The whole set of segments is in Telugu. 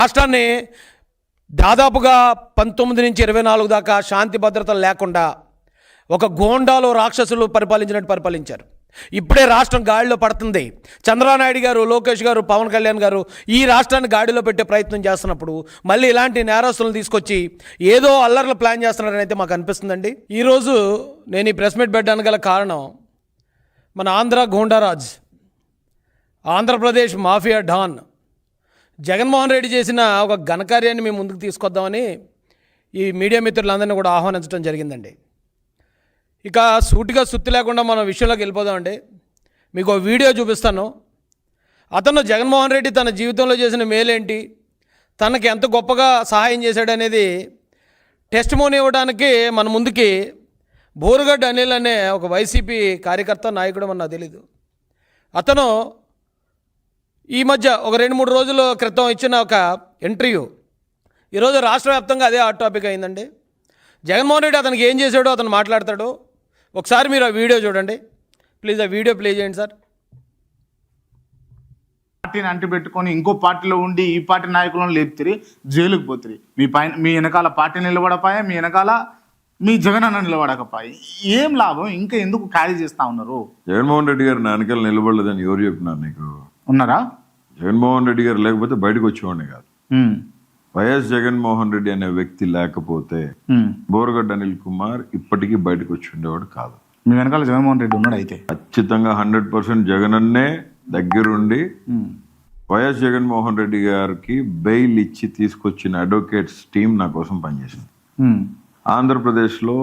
రాష్ట్రాన్ని దాదాపుగా 19 నుంచి 24 దాకా శాంతి భద్రతలు లేకుండా ఒక గోండాలు రాక్షసులు పరిపాలించినట్టు పరిపాలించారు. ఇప్పుడే రాష్ట్రం గాడిలో పడుతుంది. చంద్రబాబు గారు, లోకేష్ గారు, పవన్ కళ్యాణ్ గారు ఈ రాష్ట్రాన్ని గాడిలో పెట్టే ప్రయత్నం చేస్తున్నప్పుడు మళ్ళీ ఇలాంటి నేరస్తులను తీసుకొచ్చి ఏదో అల్లర్లు ప్లాన్ చేస్తున్నారని అయితే మాకు అనిపిస్తుందండి. ఈరోజు నేను ఈ ప్రెస్ మీట్ పెట్టడానికి గల కారణం మన ఆంధ్ర గోండారాజ్, ఆంధ్రప్రదేశ్ మాఫియా డాన్ జగన్మోహన్ రెడ్డి చేసిన ఒక ఘనకార్యాన్ని మేము ముందుకు తీసుకొద్దామని ఈ మీడియా మిత్రులందరినీ కూడా ఆహ్వానించడం జరిగిందండి. ఇక సూటిగా సుత్తి లేకుండా మనం విషయంలోకి వెళ్ళిపోదామండి. మీకు ఒక వీడియో చూపిస్తాను. అతను జగన్మోహన్ రెడ్డి తన జీవితంలో చేసిన మేలేంటి, తనకి ఎంత గొప్పగా సహాయం చేశాడనేది టెస్టిమోనీ ఇవ్వడానికి మన ముందుకి బోరుగడ్డ అనిల్ అనే ఒక వైసీపీ కార్యకర్త, నాయకుడు అని నాకు తెలీదు. అతను ఈ మధ్య ఒక 2-3 రోజుల క్రితం ఇచ్చిన ఒక ఇంటర్వ్యూ ఈరోజు రాష్ట్ర వ్యాప్తంగా అదే హాట్ టాపిక్ అయిందండి. జగన్మోహన్ రెడ్డి అతనికి ఏం చేశాడో అతను మాట్లాడతాడు. ఒకసారి మీరు ఆ వీడియో చూడండి ప్లీజ్. ఆ వీడియో ప్లే చేయండి సార్. పార్టీని అంటిపెట్టుకొని ఇంకో పార్టీలో ఉండి ఈ పార్టీ నాయకులను లేపుతారు, జైలుకు పోతారు. మీ వెనకాల పార్టీ నిలబడపాయా, మీ వెనకాల మీ జగన్ అన్న నిలబడకపోయి ఏం లాభం? ఇంకా ఎందుకు ఖాళీ చేస్తా ఉన్నారు? జగన్మోహన్ రెడ్డి గారు నా వెనకాల నిలబడలేదని ఎవరు చెప్పినారు నీకు? ఉన్నారా? జగన్మోహన్ రెడ్డి గారు లేకపోతే బయటకు వచ్చేవాడిని కాదు. వైఎస్ జగన్మోహన్ రెడ్డి అనే వ్యక్తి లేకపోతే బోరుగడ్డ అనిల్ కుమార్ ఇప్పటికీ బయటకు వచ్చి ఉండేవాడు కాదు. మీ వెనకాల జగన్మోహన్ రెడ్డి ఉన్నాడు. అయితే ఖచ్చితంగా 100% జగనన్నే దగ్గరుండి వైఎస్ జగన్మోహన్ రెడ్డి గారికి బెయిల్ ఇచ్చి తీసుకొచ్చిన అడ్వకేట్స్ టీం నా కోసం పనిచేసింది. ఆంధ్రప్రదేశ్లో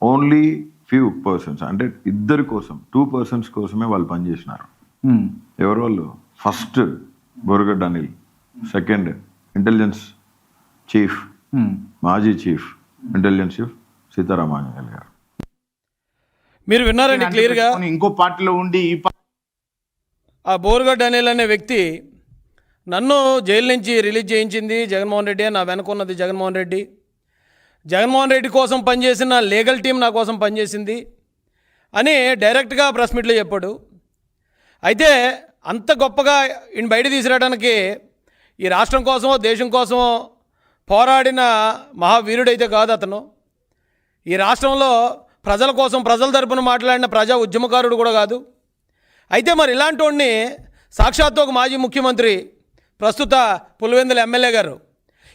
ఓన్లీ ఫ్యూ పర్సన్స్, అంటే ఇద్దరి కోసం, 2 persons కోసమే వాళ్ళు పనిచేసినారు. ఎవరు వాళ్ళు? First Borugadda Anil, second intelligence chief, మాజీ చీఫ్ ఇంటెలిజెన్స్ చీఫ్ సీతారామాంజనేయులు గారు. మీరు విన్నారండి క్లియర్గా. ఇంకో పార్టీలో ఉండి ఆ బోరుగడ్డ అనిల్ అనే వ్యక్తి నన్ను జైలు నుంచి రిలీజ్ చేయించింది జగన్మోహన్ రెడ్డి, నా వెనుకున్నది జగన్మోహన్ రెడ్డి, జగన్మోహన్ రెడ్డి కోసం పనిచేసిన లీగల్ టీం నా కోసం పనిచేసింది అని డైరెక్ట్గా ప్రెస్ మీట్లో చెప్పాడు. అయితే అంత గొప్పగా ఈయన బయట తీసుకురావడానికి ఈ రాష్ట్రం కోసమో దేశం కోసమో పోరాడిన మహావీరుడైతే కాదు అతను. ఈ రాష్ట్రంలో ప్రజల కోసం, ప్రజల తరపున మాట్లాడిన ప్రజా ఉద్యమకారుడు కూడా కాదు. అయితే మరి ఇలాంటి వాడిని సాక్షాత్తు ఒక మాజీ ముఖ్యమంత్రి, ప్రస్తుత పులివెందుల ఎమ్మెల్యే గారు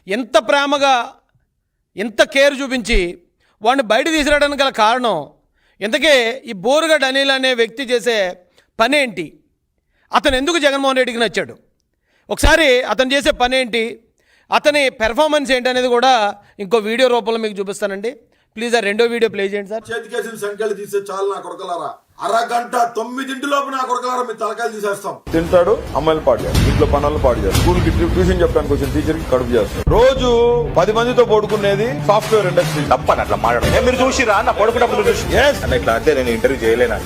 ఎంత ప్రేమగా, ఎంత కేర్ చూపించి వాడిని బయట తీసుకురావడానికి గల కారణం, ఇంతకీ ఈ బోరుగడ్డ అనిల్ అనే వ్యక్తి చేసే పనేంటి, అతను ఎందుకు జగన్మోహన్ రెడ్డికి నచ్చాడు, ఒకసారి అతను చేసే పని ఏంటి, అతని పెర్ఫార్మెన్స్ ఏంటి అనేది కూడా ఇంకో వీడియో రూపంలో మీకు చూపిస్తానండి. ప్లీజ్ ఆ రెండో వీడియో ప్లే చేయండి సార్. చేతికేసిన సంఖ్యలు తీసే చాలు నా కొడకలారా, అరగంట 9 నా కొడకలారా మీ తలకాయలు తీసేస్తాం. తింటాడు, అమ్మాయిలు పాడు చేస్తాడు, ఇంట్లో పనులు పాడు చేస్తాడు, స్కూల్ కి ట్యూషన్ చెప్పడానికి వచ్చిన టీచర్ కి కడుపు చేస్తాడు, రోజు 10 మందితో పడుకునేది సాఫ్ట్వేర్ ఇండస్ట్రీ. తప్పని అట్లా మాట్లాడ మీరు చూసిరా? నా పడుకున్నప్పుడు చూసి ఇట్లా అంటే నేను ఇంటర్వ్యూ చేయలేనా?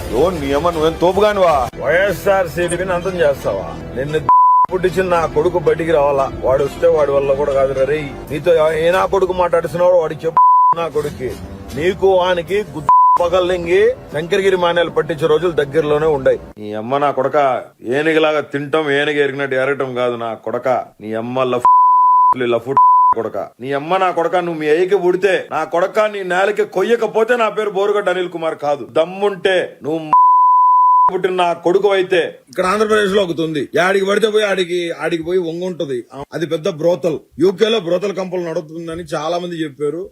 నువ్వేం తోపుగానివా? వైఎస్ఆర్ సిపిని అంతం చేస్తావా? నిన్ను పుట్టించిన నా కొడుకు బయటికి రావాలా, వాడు వస్తే వాడి వల్ల కూడా కాదు. రే నీతో ఏ నా కొడుకు మాట్లాడుతున్నావు వాడికి చెప్పు. నా కొడుక్కి నీకు వానికి పగల్లింగి శంకరగిరి మానేలు పట్టించే రోజులు దగ్గరలోనే ఉండయి. నీ అమ్మ నా కొడక ఏనుగులాగా తింటాం, ఏనుగు ఎరిగినట్టు ఎరగటం కాదు నా కొడక. నీ అమ్మ లఫు కొడక, నీ అమ్మ నా కొడక, నువ్వు మీ అయ్యకి పుడితే నా కొడక నీ నేలకి కొయ్యకపోతే నా పేరు బోరుగడ్డ అనిల్ కుమార్ కాదు. దమ్ముంటే నువ్వు పుట్టిన నా కొడుకు అయితే ఇక్కడ ఆంధ్రప్రదేశ్ లో ఒకటి ఆడికి పడితే పోయి ఆడికి పోయి వంగుంటది. అది పెద్ద బ్రోతల్. యూకేలో బ్రోతల్ కంపెనీ నడుతుందని చాలా మంది చెప్పారు.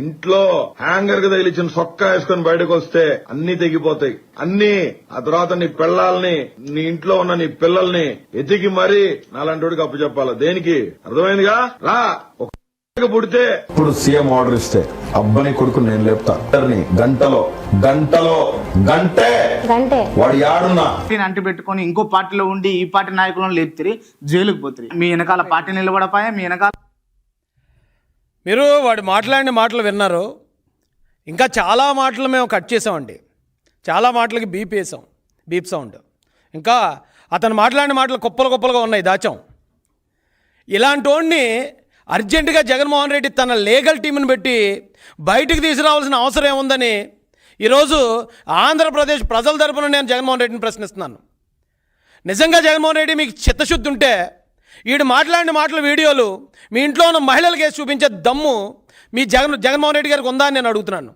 ఇంట్లో హ్యాంగర్ కి తగిలిచ్చిన సొక్క వేసుకొని బయటకు వస్తే అన్ని తెగిపోతాయి. అన్ని ఆ తర్వాత నీ పిల్లల్ని, నీ ఇంట్లో ఉన్న నీ పిల్లల్ని ఎతికి మరీ నాలాంటి అప్పచెప్పాలి. దేనికి? అర్థమైందిగా? రా పుడితే ఇప్పుడు సీఎం ఆర్డర్ ఇస్తే అబ్బాయి కొడుకు నేను లేపుతా. గంటే వాడు యాడున్నా అంటిపెట్టుకొని ఇంకో పార్టీలో ఉండి ఈ పార్టీ నాయకులను లేపుతారు, జైలుకు పోతారు. మీ వెనకాల పార్టీ నిలబడపాయా, మీ వెనకాల మీరు వాడు మాట్లాడిన మాటలు విన్నారు. ఇంకా చాలా మాటలు మేము కట్ చేసామండి. చాలా మాటలకి బీప్ సౌండ్. ఇంకా అతను మాట్లాడిన మాటలు కుప్పలుగా ఉన్నాయి, దాచాం. ఇలాంటి వాడిని అర్జెంటుగా జగన్మోహన్ రెడ్డి తన లీగల్ టీంని పెట్టి బయటికి తీసుకురావాల్సిన అవసరం ఏముందని ఈరోజు ఆంధ్రప్రదేశ్ ప్రజల తరపున నేను జగన్మోహన్ రెడ్డిని ప్రశ్నిస్తున్నాను. నిజంగా జగన్మోహన్ రెడ్డి మీకు చిత్తశుద్ధి ఉంటే వీడు మాట్లాడిన మాటల వీడియోలు మీ ఇంట్లో ఉన్న మహిళలకు వేసి చూపించే దమ్ము మీ జగన్మోహన్ రెడ్డి గారికి ఉందా అని నేను అడుగుతున్నాను.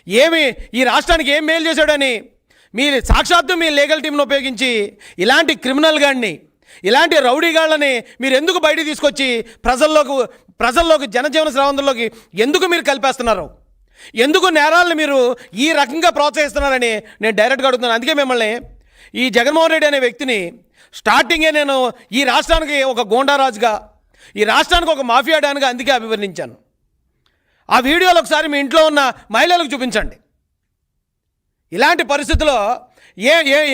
ఏమి ఈ రాష్ట్రానికి ఏం మేలు చేశాడని మీ సాక్షాత్తు మీ లీగల్ టీంను ఉపయోగించి ఇలాంటి క్రిమినల్ గాడిని, ఇలాంటి రౌడీ గాళ్ళని మీరు ఎందుకు బయటికి తీసుకొచ్చి ప్రజల్లోకి జనజీవన స్రవంతుల్లోకి ఎందుకు మీరు కలిపేస్తున్నారు? ఎందుకు నేరాలను మీరు ఈ రకంగా ప్రోత్సహిస్తున్నారని నేను డైరెక్ట్గా అడుగుతున్నాను. అందుకే మిమ్మల్ని ఈ జగన్మోహన్ రెడ్డి అనే వ్యక్తిని స్టార్టింగే నేను ఈ రాష్ట్రానికి ఒక గోండారాజుగా, ఈ రాష్ట్రానికి ఒక మాఫియా డాన్గా అందుకే అభివర్ణించాను. ఆ వీడియోలు ఒకసారి మీ ఇంట్లో ఉన్న మహిళలకు చూపించండి. ఇలాంటి పరిస్థితుల్లో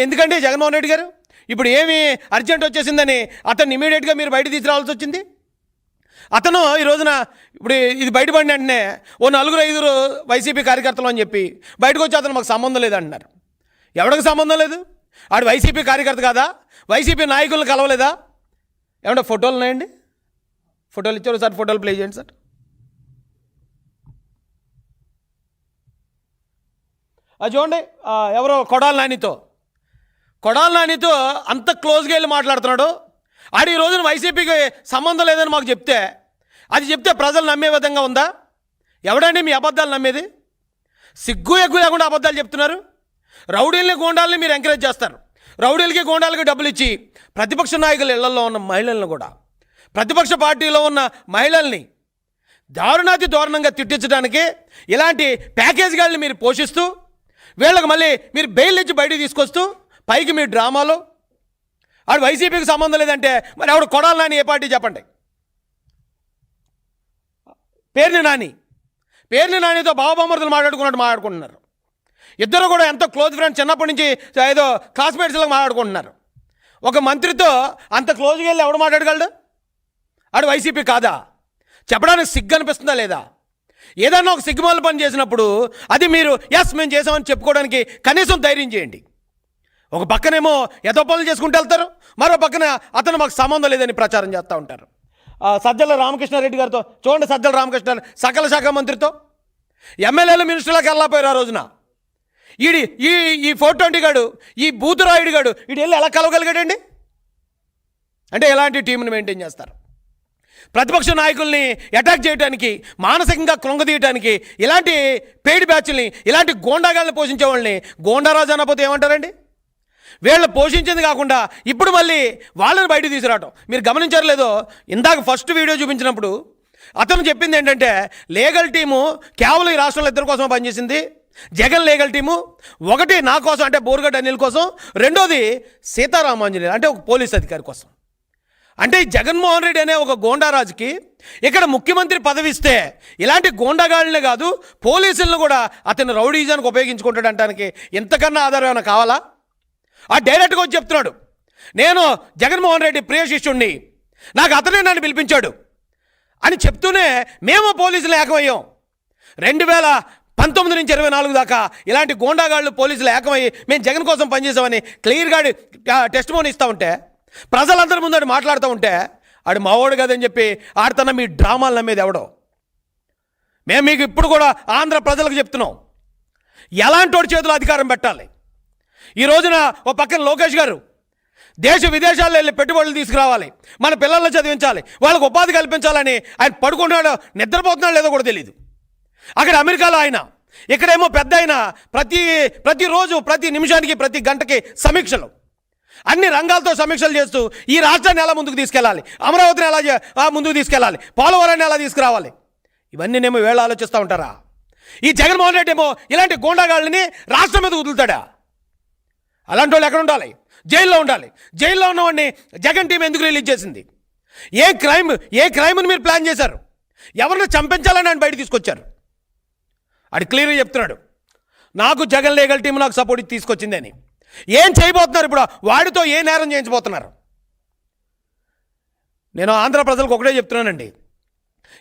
ఎందుకంటే జగన్మోహన్ రెడ్డి గారు ఇప్పుడు ఏమి అర్జెంట్ వచ్చేసిందని అతన్ని ఇమీడియట్గా మీరు బయట తీసుకురావాల్సి వచ్చింది? అతను ఈ రోజున ఇప్పుడు ఇది బయటపడిన వెంటనే ఓ 4-5 వైసీపీ కార్యకర్తలు అని చెప్పి బయటకు వచ్చి అతను మాకు సంబంధం లేదంటున్నారు. ఎవరికి సంబంధం లేదు? ఆడు వైసీపీ కార్యకర్త కాదా? వైసీపీ నాయకులను కలవలేదా? ఏమంటే ఫోటోలు ఉన్నాయండి? ఫోటోలు ఇచ్చారు సార్, ఫోటోలు ప్లే చేయండి సార్. అది చూడండి, ఎవరో కొడాలి నానితో అంత క్లోజ్గా వెళ్ళి మాట్లాడుతున్నాడు. ఆడు ఈ రోజున వైసీపీకి సంబంధం లేదని మాకు చెప్తే ప్రజలు నమ్మే విధంగా ఉందా? ఎవడండి మీ అబద్ధాలు నమ్మేది? సిగ్గు ఎగ్గు లేకుండా అబద్ధాలు చెప్తున్నారు. రౌడీల్ని గోండాలని మీరు ఎంకరేజ్ చేస్తారు. రౌడీలకి గోండాలకి డబ్బులు ఇచ్చి ప్రతిపక్ష నాయకుల ఇళ్లలో ఉన్న మహిళలను కూడా, ప్రతిపక్ష పార్టీలో ఉన్న మహిళల్ని దారుణాతి దారుణంగా తిట్టించడానికి ఇలాంటి ప్యాకేజ్ గాళ్ళని మీరు పోషిస్తూ వీళ్ళకి మళ్ళీ మీరు బెయిల్ ఇచ్చి బయటికి తీసుకొస్తూ పైకి మీ డ్రామాలో ఆడు వైసీపీకి సంబంధం లేదంటే మరి ఆవిడ కొడాలి నాని ఏ పార్టీ చెప్పండి? పేర్ని నానితో బావబామర్దులు మాట్లాడుకుంటున్నారు. ఇద్దరు కూడా ఎంతో క్లోజ్ ఫ్రెండ్స్, చిన్నప్పటి నుంచి ఏదో క్లాస్మేట్స్లో మాట్లాడుకుంటున్నారు. ఒక మంత్రితో అంత క్లోజ్గా వెళ్ళి ఎవడు మాట్లాడగలడు? ఆడు వైసీపీ కాదా? చెప్పడానికి సిగ్గు అనిపిస్తుందా లేదా? ఏదన్నా ఒక సిగ్గుమాల పని చేసినప్పుడు అది మీరు మేము చేసామని చెప్పుకోవడానికి కనీసం ధైర్యం చేయండి. ఒక పక్కనేమో ఏదో పనులు చేసుకుంటూ వెళ్తారు, మరో పక్కన అతను మాకు సంబంధం లేదని ప్రచారం చేస్తూ ఉంటారు. సజ్జల రామకృష్ణారెడ్డి గారితో చూడండి, సజ్జల రామకృష్ణ సకల శాఖ మంత్రితో ఎమ్మెల్యేలు మినిస్టర్లకు వెళ్ళకపోయారు ఆ రోజున. ఈ 420 గాడు, ఈ బూతురాయుడు గాడు వెళ్ళి ఎలా కలవగలిగాడండి? అంటే ఎలాంటి టీంని మెయింటైన్ చేస్తారు? ప్రతిపక్ష నాయకుల్ని అటాక్ చేయడానికి, మానసికంగా కృంగదీయడానికి ఇలాంటి పెయిడ్ బ్యాచ్ల్ని, ఇలాంటి గోండాగాళ్ళని పోషించే వాళ్ళని గోండారాజు అనకపోతే ఏమంటారండి? వీళ్ళు పోషించింది కాకుండా ఇప్పుడు మళ్ళీ వాళ్ళని బయటకు తీసుకురావటం మీరు గమనించారు లేదో? ఇందాక ఫస్ట్ వీడియో చూపించినప్పుడు అతను చెప్పింది ఏంటంటే లీగల్ టీము కేవలం ఈ రాష్ట్రంలో ఇద్దరి కోసం పనిచేసింది. జగన్ లీగల్ టీము ఒకటి నా కోసం అంటే బోరుగడ్డ అనిల్ కోసం, రెండోది సీతారామాంజనేయులు అంటే ఒక పోలీస్ అధికారి కోసం. అంటే జగన్మోహన్ రెడ్డి అనే ఒక గోండారాజుకి ఇక్కడ ముఖ్యమంత్రి పదవి ఇస్తే ఇలాంటి గోండాగాళ్ళనే కాదు పోలీసులను కూడా అతను రౌడీజానికి ఉపయోగించుకుంటాడు అంటానికి ఇంతకన్నా ఆధారం ఏమైనా కావాలా? ఆ డైరెక్ట్గా వచ్చి చెప్తున్నాడు, నేను జగన్మోహన్ రెడ్డి ప్రియ శిష్యుణ్ణి, నాకు అతనే నన్ను పిలిపించాడు అని చెప్తూనే మేము పోలీసులు ఏకమయ్యాం. 2019 నుంచి 24 దాకా ఇలాంటి గోండాగాళ్ళు పోలీసులు ఏకమయ్యి మేము జగన్ కోసం పనిచేసామని క్లియర్గా టెస్టిమోనీ ఇస్తూ ఉంటే, ప్రజలందరి ముందు మాట్లాడుతూ ఉంటే ఆడు మావోడు కదని చెప్పి ఆడుతున్న మీ డ్రామాలు నమ్మేది ఎవడో? మేము మీకు ఇప్పుడు కూడా ఆంధ్ర ప్రజలకు చెప్తున్నాం, ఎలాంటి వాడి చేతిలో అధికారం పెట్టాలి. ఈ రోజున ఓ పక్కన లోకేష్ గారు దేశ విదేశాల్లో వెళ్ళి పెట్టుబడులు తీసుకురావాలి, మన పిల్లల్ని చదివించాలి, వాళ్ళకు ఉపాధి కల్పించాలని ఆయన పడుకుంటున్నాడో నిద్రపోతున్నాడో లేదో కూడా తెలియదు. అక్కడ అమెరికాలో ఆయన, ఇక్కడేమో పెద్ద ఆయన ప్రతిరోజు ప్రతి నిమిషానికి ప్రతి గంటకి సమీక్షలు, అన్ని రంగాలతో సమీక్షలు చేస్తూ ఈ రాష్ట్రాన్ని ఎలా ముందుకు తీసుకెళ్ళాలి, అమరావతిని ఎలా ముందుకు తీసుకెళ్ళాలి, పోలవరాన్ని ఎలా తీసుకురావాలి, ఇవన్నీ నేమో వేళ ఆలోచిస్తూ ఉంటారా? ఈ జగన్మోహన్ రెడ్డి ఏమో ఇలాంటి గోండాగాళ్ళని రాష్ట్రం మీద వదులుతాడా? అలాంటి వాళ్ళు ఎక్కడ ఉండాలి? జైల్లో ఉండాలి. జైల్లో ఉన్నవాడిని జగన్ టీం ఎందుకు రిలీజ్ చేసింది? ఏ క్రైమ్ని మీరు ప్లాన్ చేశారు? ఎవరిని చంపించాలని ఆయన బయట తీసుకొచ్చారు? అది క్లియర్గా చెప్తున్నాడు, నాకు జగన్ లీగల్ టీం నాకు సపోర్ట్ తీసుకొచ్చింది అని. ఏం చేయబోతున్నారు ఇప్పుడు? వాడితో ఏ నేరం చేయించబోతున్నారు? నేను ఆంధ్ర ప్రజలకు ఒకటే చెప్తున్నానండి,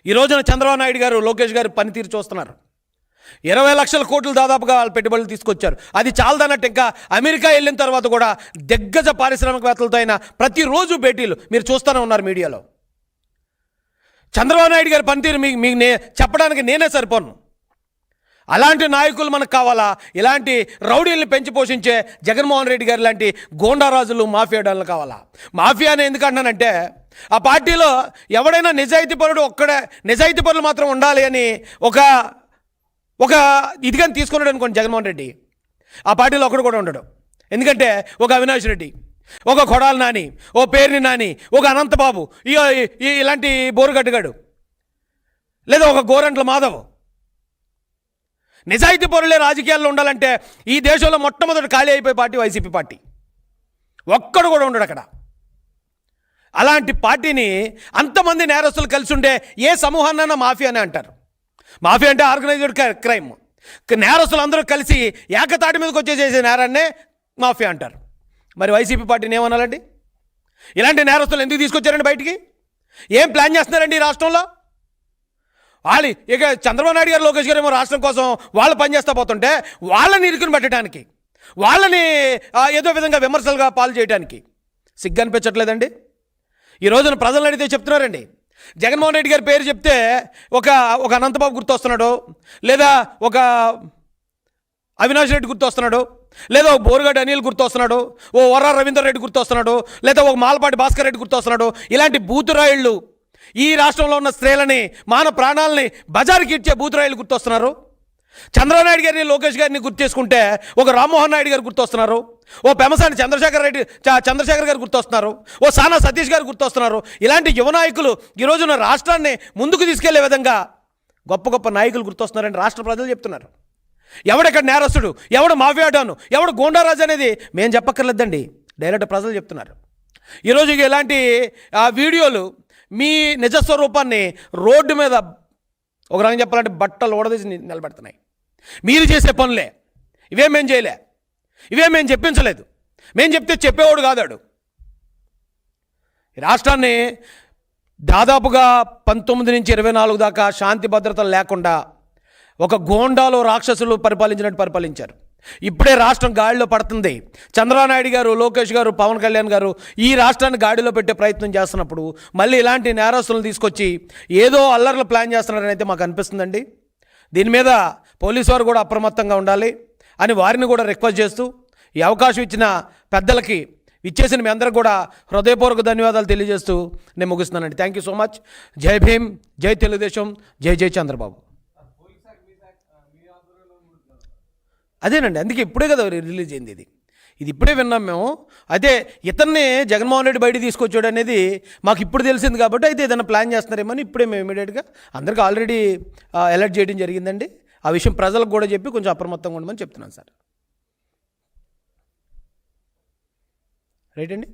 ఈ రోజున చంద్రబాబు నాయుడు గారు, లోకేష్ గారు పనితీరు చూస్తున్నారు. 20 లక్షల కోట్లు దాదాపుగా వాళ్ళు పెట్టుబడులు తీసుకొచ్చారు. అది చాలదన్నట్టు ఇంకా అమెరికా వెళ్ళిన తర్వాత కూడా దిగ్గజ పారిశ్రామికవేత్తలతో అయినా ప్రతిరోజు భేటీలు మీరు చూస్తూనే ఉన్నారు మీడియాలో. చంద్రబాబు నాయుడు గారి పనితీరు మీకు చెప్పడానికి నేనే సరిపోను. అలాంటి నాయకులు మనకు కావాలా? ఇలాంటి రౌడీల్ని పెంచి పోషించే జగన్మోహన్ రెడ్డి గారు లాంటి గోండారాజులు, మాఫియా డాన్లు కావాలా? మాఫియా అని ఎందుకు అంటున్నానంటే, ఆ పార్టీలో ఎవడైనా నిజాయితీ పరుడు ఒక్కడే, నిజాయితీ పరులు మాత్రం ఉండాలి అని ఒక ఇదిగాని తీసుకున్నాడు అనుకోండి జగన్మోహన్ రెడ్డి, ఆ పార్టీలో ఒకడు కూడా ఉండడు. ఎందుకంటే ఒక అవినాష్ రెడ్డి, ఒక కొడాలి నాని, ఓ పేర్ని నాని, ఒక అనంతబాబు, ఇలాంటి బోరుగట్టుగాడు, లేదా ఒక గోరంట్ల మాధవ్. నిజాయితీ పరులే రాజకీయాల్లో ఉండాలంటే ఈ దేశంలో మొట్టమొదటి ఖాళీ అయిపోయే పార్టీ వైసీపీ పార్టీ. ఒక్కడు కూడా ఉండడు అక్కడ. అలాంటి పార్టీని అంతమంది నేరస్తులు కలిసి ఉండే ఏ సమూహాన్నైనా మాఫియా అని అంటారు. మాఫియా అంటే ఆర్గనైజ్డ్ క్రైమ్. నేరస్తులు అందరూ కలిసి ఏకతాటి మీదకి వచ్చే చేసే నేరాన్నే మాఫియా అంటారు. మరి వైసీపీ పార్టీని ఏమనాలండి? ఇలాంటి నేరస్తులు ఎందుకు తీసుకొచ్చారండి బయటికి? ఏం ప్లాన్ చేస్తున్నారండి ఈ రాష్ట్రంలో? వాళ్ళు ఇక చంద్రబాబు నాయుడు గారు, లోకేష్ గారు ఏమో రాష్ట్రం కోసం వాళ్ళు పనిచేస్తూ పోతుంటే వాళ్ళని ఇరుకుని పెట్టడానికి, వాళ్ళని ఏదో విధంగా విమర్శలుగా పాలు చేయడానికి సిగ్గు అనిపించట్లేదండి? ఈ రోజున ప్రజలను అడిగితే చెప్తున్నారండి, జగన్మోహన్ రెడ్డి గారి పేరు చెప్తే ఒక అనంతబాబు గుర్తొస్తున్నాడు, లేదా ఒక అవినాష్ రెడ్డి గుర్తొస్తున్నాడు, లేదా ఒక బోరుగడ్డ అనిల్ గుర్తొస్తున్నాడు, ఓ వర్రా రవీందర్ రెడ్డి గుర్తొస్తున్నాడు, లేదా ఒక మాలపాటి భాస్కర్ రెడ్డి గుర్తొస్తున్నాడు. ఇలాంటి బూతురాయిళ్ళు ఈ రాష్ట్రంలో ఉన్న స్త్రీలని, మాన ప్రాణాలని బజారుకి ఇచ్చే బూతురాయిలు గుర్తొస్తున్నారు. చంద్రబాబు నాయుడు గారిని, లోకేష్ గారిని గుర్తు చేసుకుంటే ఒక రామ్మోహన్ నాయుడు గారు గుర్తొస్తున్నారు, ఓ పెమసాని చంద్రశేఖర్ గారు గుర్తొస్తున్నారు, ఓ సానా సతీష్ గారు గుర్తొస్తున్నారు. ఇలాంటి యువ నాయకులు ఈ రోజున రాష్ట్రాన్ని ముందుకు తీసుకెళ్లే విధంగా గొప్ప గొప్ప నాయకులు గుర్తొస్తున్నారని రాష్ట్ర ప్రజలు చెప్తున్నారు. ఎవడెక్కడ నేరస్తుడు, ఎవడు మాఫియాడాను, ఎవడు గోండారాజు అనేది మేము చెప్పక్కర్లేదండి, డైరెక్ట్ ప్రజలు చెప్తున్నారు. ఈరోజు ఇలాంటి వీడియోలు మీ నిజస్వరూపాన్ని రోడ్డు మీద ఒక రకంగా చెప్పాలంటే బట్టలు ఓడదీసి నిలబెడుతున్నాయి. మీరు చేసే పనులే ఇవేం మేము చేయలే, ఇవేం మేము చెప్పించలేదు, మేము చెప్తే చెప్పేవాడు కాదాడు. ఈ రాష్ట్రాన్ని దాదాపుగా 19 నుంచి 24 దాకా శాంతి భద్రతలు లేకుండా ఒక గోండాలో రాక్షసులు పరిపాలించినట్టు పరిపాలించారు. ఇప్పుడే రాష్ట్రం గాడిలో పడుతుంది. చంద్రబాబు నాయుడు గారు, లోకేష్ గారు, పవన్ కళ్యాణ్ గారు ఈ రాష్ట్రాన్ని గాడిలో పెట్టే ప్రయత్నం చేస్తున్నప్పుడు మళ్ళీ ఇలాంటి నేరస్తులను తీసుకొచ్చి ఏదో అల్లర్లు ప్లాన్ చేస్తున్నారని అయితే మాకు అనిపిస్తుందండి. దీని మీద పోలీసు వారు కూడా అప్రమత్తంగా ఉండాలి అని వారిని కూడా రిక్వెస్ట్ చేస్తూ, ఈ అవకాశం ఇచ్చిన పెద్దలకి, ఇచ్చేసిన మీ అందరికి కూడా హృదయపూర్వక ధన్యవాదాలు తెలియజేస్తూ నేను ముగిస్తున్నానండి. Thank you so much. జై భీమ్, జై తెలుగుదేశం, జై జై చంద్రబాబు. అదేనండి, అందుకే ఇప్పుడే కదా రిలీజ్ అయింది. ఇది ఇప్పుడే విన్నాం మేము. అదే ఇతన్ని జగన్మోహన్ రెడ్డి బయట తీసుకొచ్చాడు అనేది మాకు ఇప్పుడు తెలిసింది కాబట్టి అయితే ఏదైనా ప్లాన్ చేస్తున్నారేమో అని ఇప్పుడే మేము ఇమీడియట్గా అందరికీ ఆల్రెడీ అలర్ట్ చేయడం జరిగిందండి. ఆ విషయం ప్రజలకు కూడా చెప్పి కొంచెం అప్రమత్తంగా ఉండమని చెప్తున్నాను సార్. రైట్ అండి.